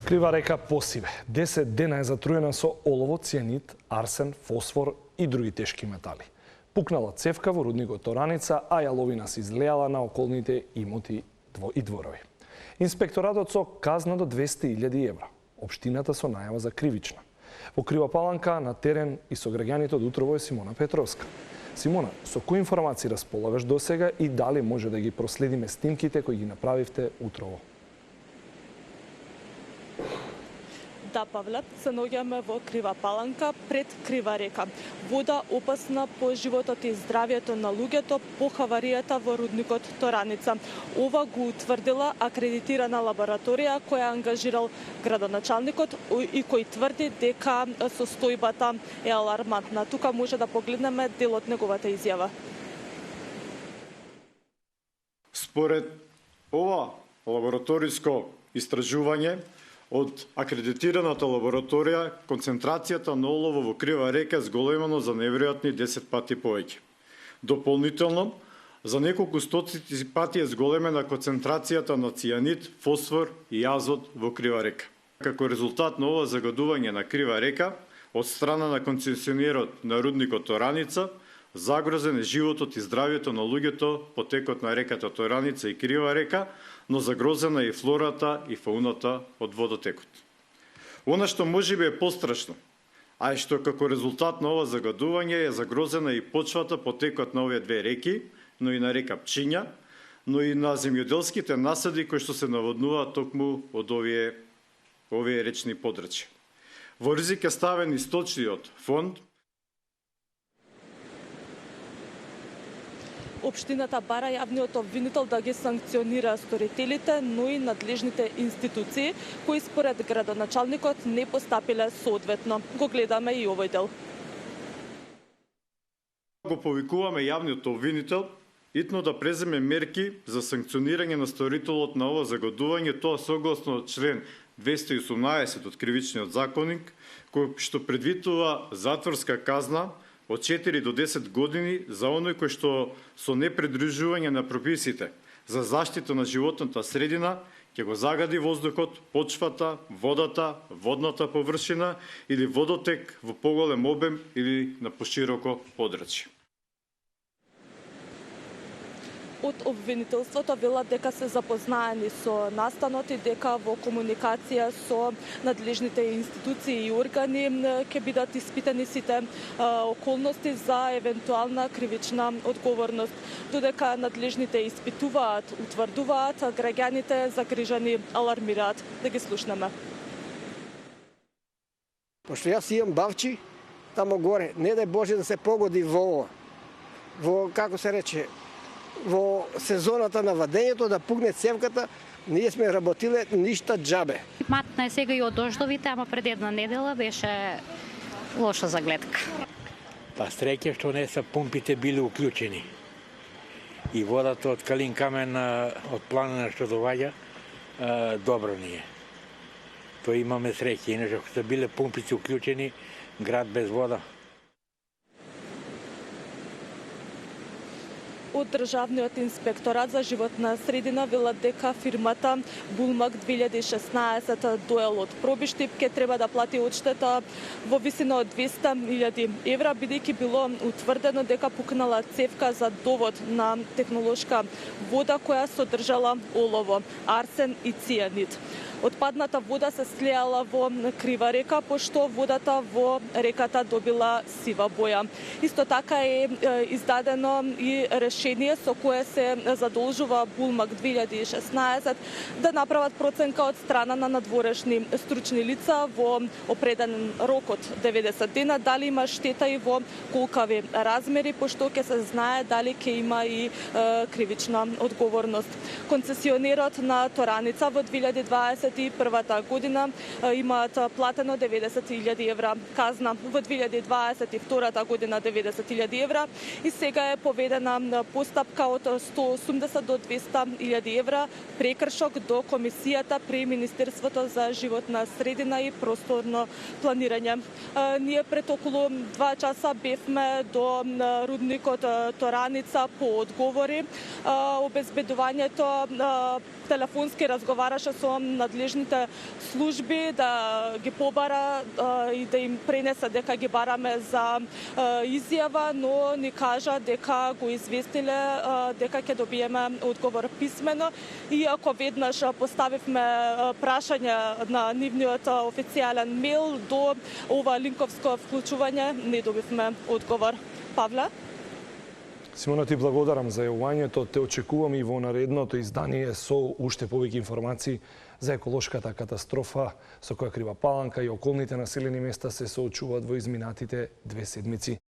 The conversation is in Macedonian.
Крива река Посиве 10 дена е затруена со олово, цијанид, арсен, фосфор и други тешки метали. Пукнала цевка во рудникот Тораница, а јаловина се излеала на околните имоти и дворови. Инспекторатот со казна до 200.000 евра. Општината со најава за кривична. Во Крива Паланка на терен и со граѓаните од утрово е Симона Петровска. Симона, со кои информации располагаш досега и дали може да ги проследиме снимките кои ги направивте утрово? Да, Павле, се наоѓаме во Крива Паланка пред Крива река. Вода опасна по животот и здравието на луѓето по хаваријата во рудникот Тораница. Ова го утврдила акредитирана лабораторија која ангажирал градоначалникот и кој тврди дека состојбата е алармантна. Тука може да погледнеме дел од неговата изјава. Според ова лабораториско истражување, од акредитираната лабораторија, концентрацијата на олово во Крива река зголемено за неверојатни 10 пати повеќе. Дополнително, за неколку стотици пати е зголемена концентрацијата на цијанид, фосфор и азот во Крива река. Како резултат на ова загадување на Крива река, од страна на концесионерот на рудникот Тораница, загрозен е животот и здравието на луѓето по текот на реката Тораница и Крива река, но загрозена е и флората и фауната од водотекот. Она што можеби е пострашно, а е што како резултат на ова загадување е загрозена и почвата по текот на овие две реки, но и на река Пчиња, но и на земјоделските насади кои што се наводнуваат токму од овие речни подрачја. Во ризик е ставен и сточниот фонд. Општината бара јавниот обвинител да ги санкционира сторителите, но и надлежните институции, кои според градоначалникот не постапиле соодветно. Го гледаме и овој дел. Го повикуваме јавниот обвинител итно да преземе мерки за санкционирање на сторителот на ова загадување, тоа согласно член 218 од Кривичниот законник, кој што предвидува затворска казна од 4 до 10 години за оној кој што со непридружување на прописите за заштита на животната средина ќе го загади воздухот, почвата, водата, водната површина или водотек во поголем обем или на пошироко подрачје. Од обвинителството велат дека се запознаени со настанот и дека во комуникација со надлежните институции и органи ќе бидат испитани сите околности за евентуална кривична одговорност. Додека надлежните испитуваат, утврдуваат, граѓаните загрижани алармираат. Да ги слушнеме. Пошто јас имам бавчи тамо горе, не дај Боже да се погоди во како се рече, во сезоната на вадењето да пукне цевката, ние сме работиле ништа џабе. Матна е сега и од дождовите, ама пред една недела беше лоша за гледка. Па среќа што не се помпите биле уклучени. И водата од Калин Камен, од планина што доаѓа, добро ни е. Тоа имаме среќа, иначе ако се биле помпите уклучени, град без вода. Од Државниот инспекторат за животна средина велат дека фирмата Булмак 2016 доел од Пробиштип ќе треба да плати одштета во висина од 200.000 евра, бидејќи било утврдено дека пукнала цевка за довод на технолошка вода која содржала олово, арсен и цијанид. Отпадната вода се слеала во Крива река, пошто водата во реката добила сива боја. Исто така е издадено и решение со кое се задолжува Булмак 2016 да направат проценка од страна на надворешни стручни лица во определен рок од 90 дена, дали има штета и во колкави размери, пошто ќе се знае дали ќе има и кривична одговорност. Концесионерот на Тораница во 2021 година имаат платено 90.000 евра казна, во 2022 година 90.000 евра и сега е поведена постапка од 180 до 200.000 евра прекршок до комисијата при Министерството за животна средина и просторно планирање. Ние пред околу 2 часа бевме до рудникот Тораница по одговори. Обезбедувањето телефонски разговараше со надлежните служби да ги побара и да им пренесе дека ги бараме за изјава, но ни кажа дека го известиле дека ќе добиеме одговор писмено. Иако веднаш поставивме прашање на нивниот официјален мејл, до ова линковско вклучување не добивме одговор. Павле? Симона, ти благодарам за јавувањето. Те очекувам и во наредното издание со уште повеќе информации за еколошката катастрофа со која Крива Паланка и околните населени места се соочуваат во изминатите 2 седмици.